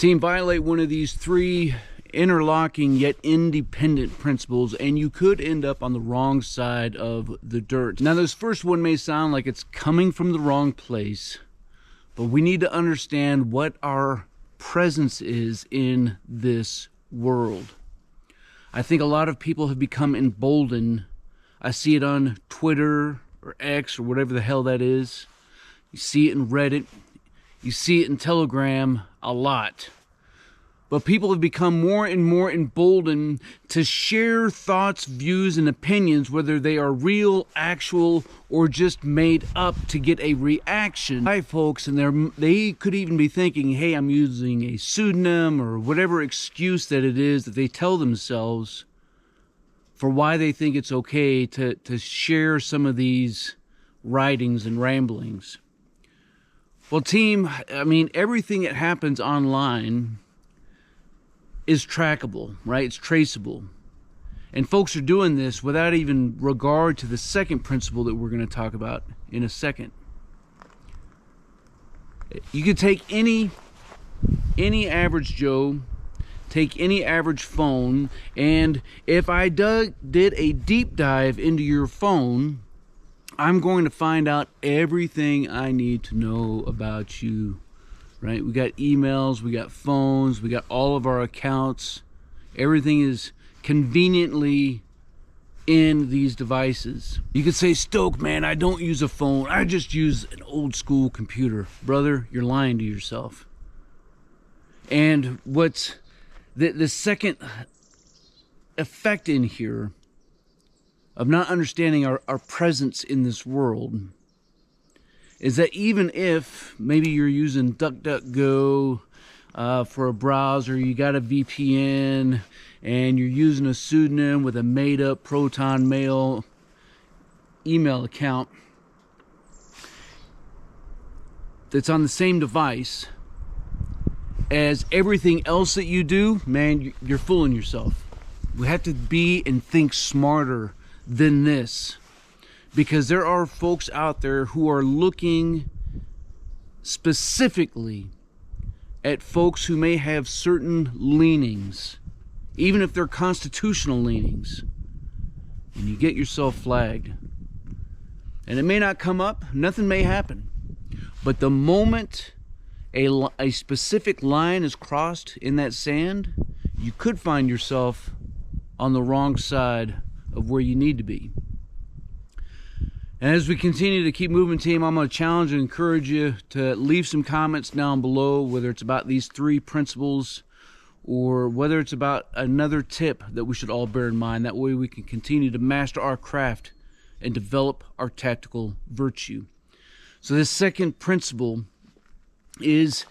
Team, violate one of these three interlocking yet independent principles and you could end up on the wrong side of the dirt. Now, this first one may sound like it's coming from the wrong place, but we need to understand what our presence is in this world. I think a lot of people have become emboldened. I see it on Twitter or X or whatever the hell that is. You see it in Reddit. You see it in Telegram a lot. But people have become more and more emboldened to share thoughts, views, and opinions, whether they are real, actual, or just made up to get a reaction. Hi, folks, and they could even be thinking, hey, I'm using a pseudonym or whatever excuse that it is that they tell themselves for why they think it's okay to share some of these writings and ramblings. Well, team, I mean, everything that happens online is trackable, right? It's traceable. And folks are doing this without even regard to the second principle that we're going to talk about in a second. You could take any average Joe, take any average phone, and if I did a deep dive into your phone, I'm going to find out everything I need to know about you. Right? We got emails, we got phones, we got all of our accounts. Everything is conveniently in these devices. You could say, Stoke, man, I don't use a phone. I just use an old school computer. Brother, you're lying to yourself. And what's the second effect in here of not understanding our presence in this world is that even if maybe you're using DuckDuckGo for a browser, you got a VPN, and you're using a pseudonym with a made-up Proton Mail email account that's on the same device as everything else that you do, man, you're fooling yourself. We have to be and think smarter than this. Because there are folks out there who are looking specifically at folks who may have certain leanings, even if they're constitutional leanings, and you get yourself flagged. And it may not come up, nothing may happen. But the moment a specific line is crossed in that sand, you could find yourself on the wrong side of where you need to be. And as we continue to keep moving, team, I'm going to challenge and encourage you to leave some comments down below, whether it's about these three principles or whether it's about another tip that we should all bear in mind. That way we can continue to master our craft and develop our tactical virtue. So this second principle is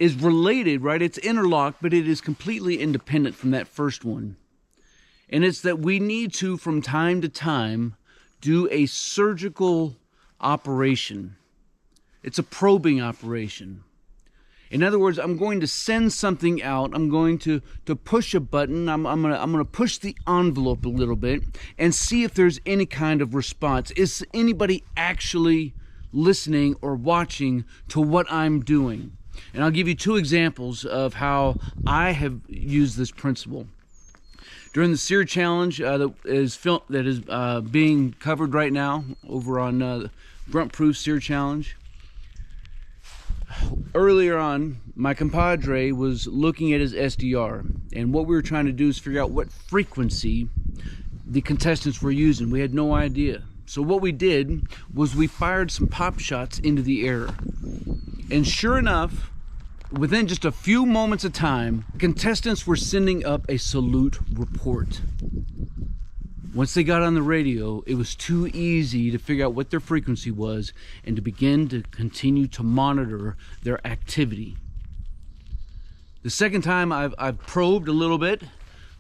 related, right? It's interlocked, but it is completely independent from that first one. And it's that we need to, from time to time, do a surgical operation. It's a probing operation. In other words, I'm going to send something out. I'm going to push a button. I'm gonna push the envelope a little bit and see if there's any kind of response. Is anybody actually listening or watching to what I'm doing? And I'll give you two examples of how I have used this principle. During the SEER Challenge that is being covered right now over on Grunt Proof SEER Challenge, earlier on, my compadre was looking at his SDR, and what we were trying to do is figure out what frequency the contestants were using. We had no idea. So what we did was we fired some pop shots into the air, and sure enough, within just a few moments of time, contestants were sending up a salute report. Once they got on the radio, it was too easy to figure out what their frequency was and to begin to continue to monitor their activity. The second time I've probed a little bit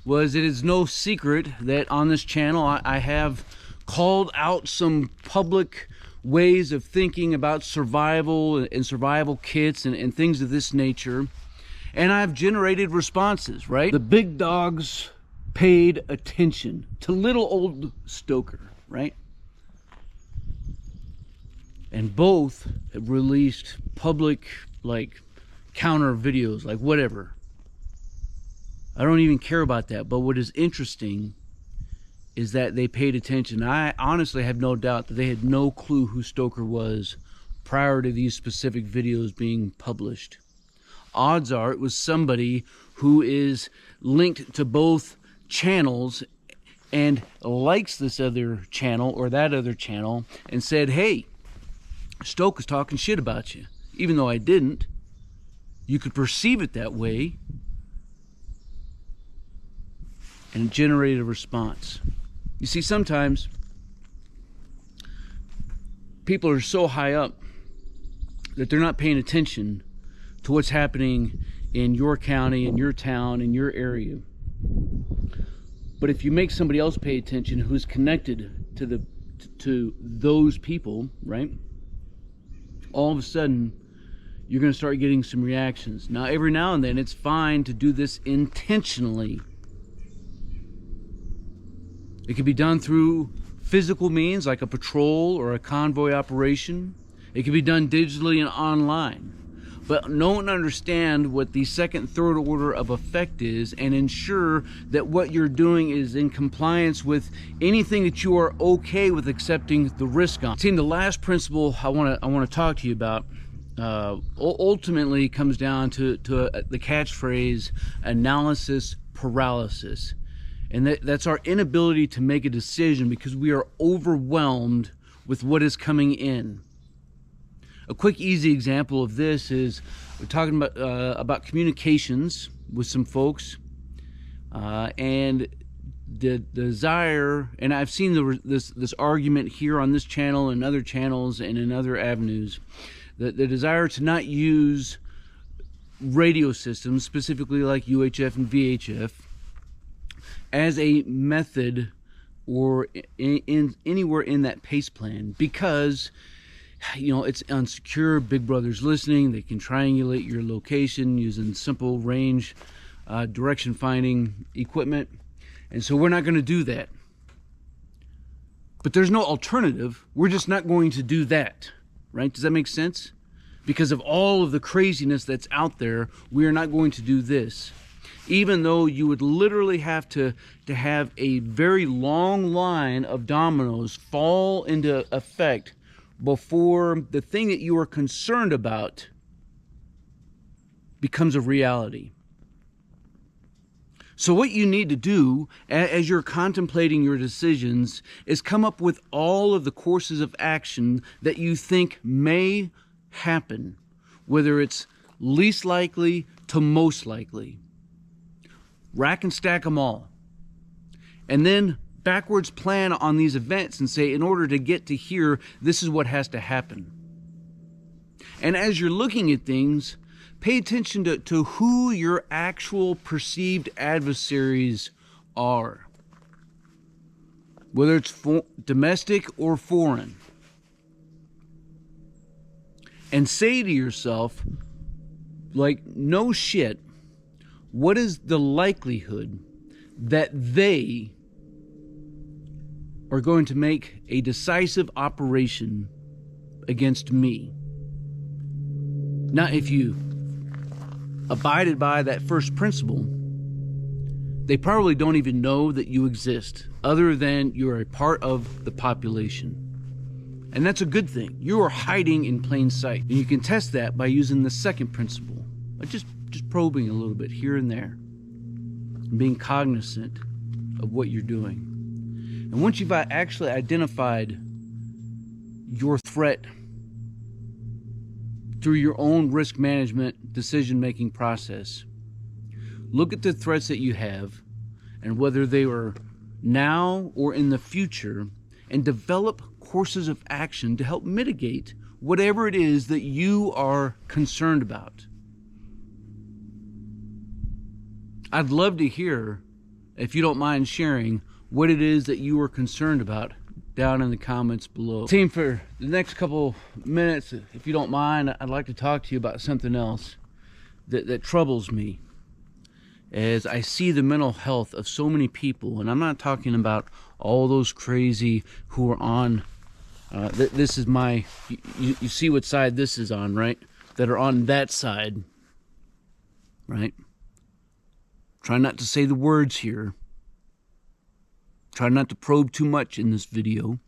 was, it is no secret that on this channel I have called out some public ways of thinking about survival and survival kits and things of this nature, and I've generated responses, right? The big dogs paid attention to little old Stoker, right? And both have released public, like, counter videos, like whatever. I don't even care about that. But what is interesting is that they paid attention. I honestly have no doubt that they had no clue who Stoker was prior to these specific videos being published. Odds are it was somebody who is linked to both channels and likes this other channel or that other channel and said, hey, Stoker's talking shit about you. Even though I didn't, you could perceive it that way, and it generated a response. You see, sometimes people are so high up that they're not paying attention to what's happening in your county, in your town, in your area. But if you make somebody else pay attention who's connected to those people, right? All of a sudden, you're going to start getting some reactions. Now, every now and then, it's fine to do this intentionally. It can be done through physical means, like a patrol or a convoy operation. It can be done digitally and online. But know and understand what the second, third order of effect is, and ensure that what you're doing is in compliance with anything that you are okay with accepting the risk on. See, the last principle I want to talk to you about ultimately comes down to the catchphrase analysis paralysis. And that's our inability to make a decision because we are overwhelmed with what is coming in. A quick, easy example of this is we're talking about communications with some folks, and the desire, and I've seen this argument here on this channel and other channels and in other avenues, the desire to not use radio systems, specifically like UHF and VHF, as a method or in anywhere in that PACE plan, because you know it's unsecure. Big Brother's listening. They can triangulate your location using simple range direction finding equipment, and so we're not going to do that. But there's no alternative. We're just not going to do that, right? Does that make sense? Because of all of the craziness that's out there, we are not going to do this. Even though you would literally have to have a very long line of dominoes fall into effect before the thing that you are concerned about becomes a reality. So what you need to do as you're contemplating your decisions is come up with all of the courses of action that you think may happen, whether it's least likely to most likely. Rack and stack them all. And then backwards plan on these events and say, in order to get to here, this is what has to happen. And as you're looking at things, pay attention to who your actual perceived adversaries are. Whether it's domestic or foreign. And say to yourself, like, no shit, what is the likelihood that they are going to make a decisive operation against me? Now, if you abided by that first principle, they probably don't even know that you exist, other than you're a part of the population. And that's a good thing. You are hiding in plain sight. And you can test that by using the second principle. Just probing a little bit here and there. And being cognizant of what you're doing. And once you've actually identified your threat through your own risk management decision-making process, look at the threats that you have and whether they are now or in the future, and develop courses of action to help mitigate whatever it is that you are concerned about. I'd love to hear, if you don't mind sharing, what it is that you are concerned about down in the comments below. Team, for the next couple minutes, if you don't mind, I'd like to talk to you about something else that troubles me as I see the mental health of so many people. And I'm not talking about all those crazy who are on, this is my, you see what side this is on, right? That are on that side right? Try not to say the words here. Try not to probe too much in this video.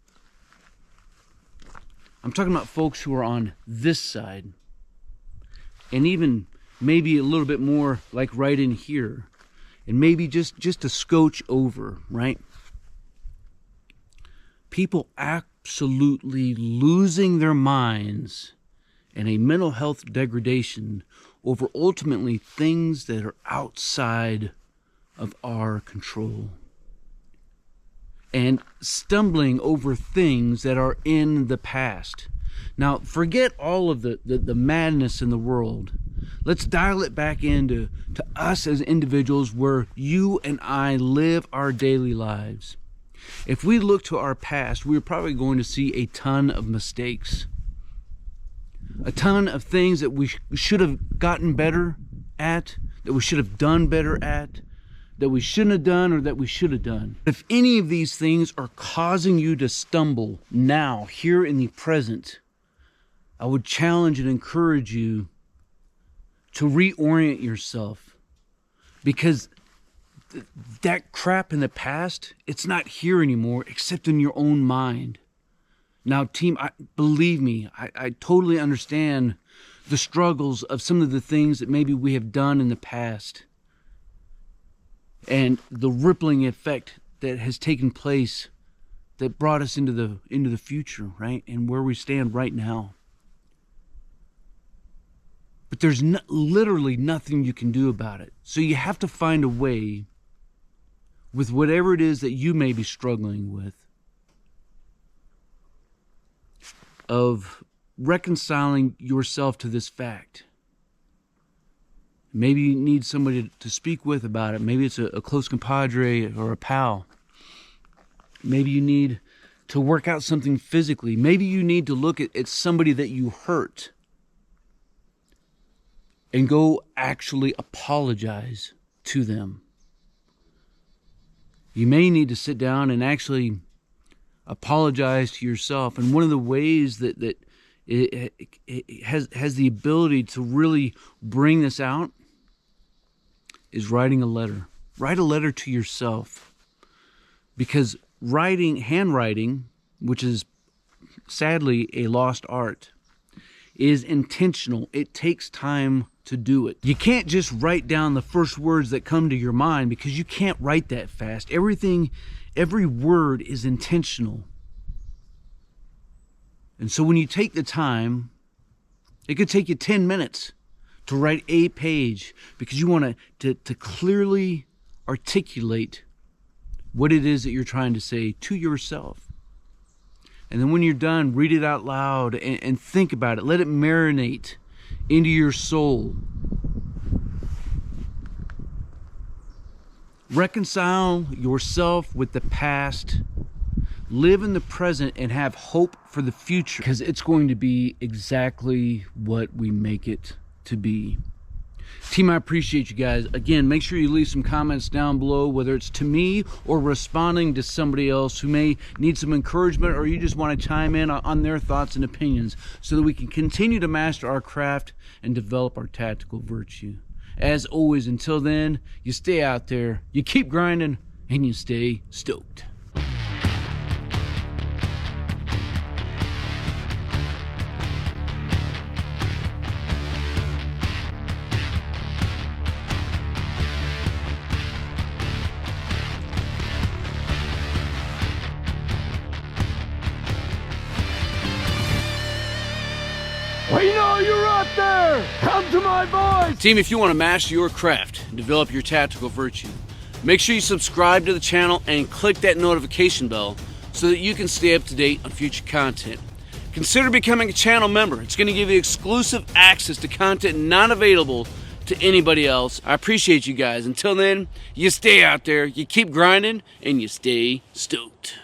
I'm talking about folks who are on this side, and even maybe a little bit more like right in here, and maybe just a scotch over, right? People absolutely losing their minds and a mental health degradation over ultimately things that are outside of our control, and stumbling over things that are in the past. Now, forget all of the madness in the world. Let's dial it back into us as individuals, where you and I live our daily lives. If we look to our past, we're probably going to see a ton of mistakes, a ton of things that we should have gotten better at, that we should have done better at, that we shouldn't have done, or that we should have done. If any of these things are causing you to stumble now, here in the present, I would challenge and encourage you to reorient yourself, because that crap in the past, it's not here anymore except in your own mind. Now, team, believe me, I totally understand the struggles of some of the things that maybe we have done in the past, and the rippling effect that has taken place that brought us into the future, right? And where we stand right now. But there's literally nothing you can do about it. So you have to find a way, with whatever it is that you may be struggling with, of reconciling yourself to this fact. Maybe you need somebody to speak with about it. Maybe it's a close compadre or a pal. Maybe you need to work out something physically. Maybe you need to look at somebody that you hurt and go actually apologize to them. You may need to sit down and actually apologize to yourself. And one of the ways that it has the ability to really bring this out is writing a letter. Write a letter to yourself. Because handwriting, which is sadly a lost art, is intentional. It takes time to do it. You can't just write down the first words that come to your mind, because you can't write that fast. Every word is intentional. And so when you take the time, it could take you 10 minutes to write a page, because you want to clearly articulate what it is that you're trying to say to yourself. And then when you're done, read it out loud and think about it. Let it marinate into your soul. Reconcile yourself with the past. Live in the present and have hope for the future, because it's going to be exactly what we make it to be. Team, I appreciate you guys. Again, make sure you leave some comments down below, whether it's to me or responding to somebody else who may need some encouragement, or you just want to chime in on their thoughts and opinions, so that we can continue to master our craft and develop our tactical virtue. As always, until then, you stay out there, you keep grinding, and you stay stoked. We know you're out there! Come to my voice! Team, if you want to master your craft and develop your tactical virtue, make sure you subscribe to the channel and click that notification bell so that you can stay up to date on future content. Consider becoming a channel member. It's going to give you exclusive access to content not available to anybody else. I appreciate you guys. Until then, you stay out there, you keep grinding, and you stay stoked.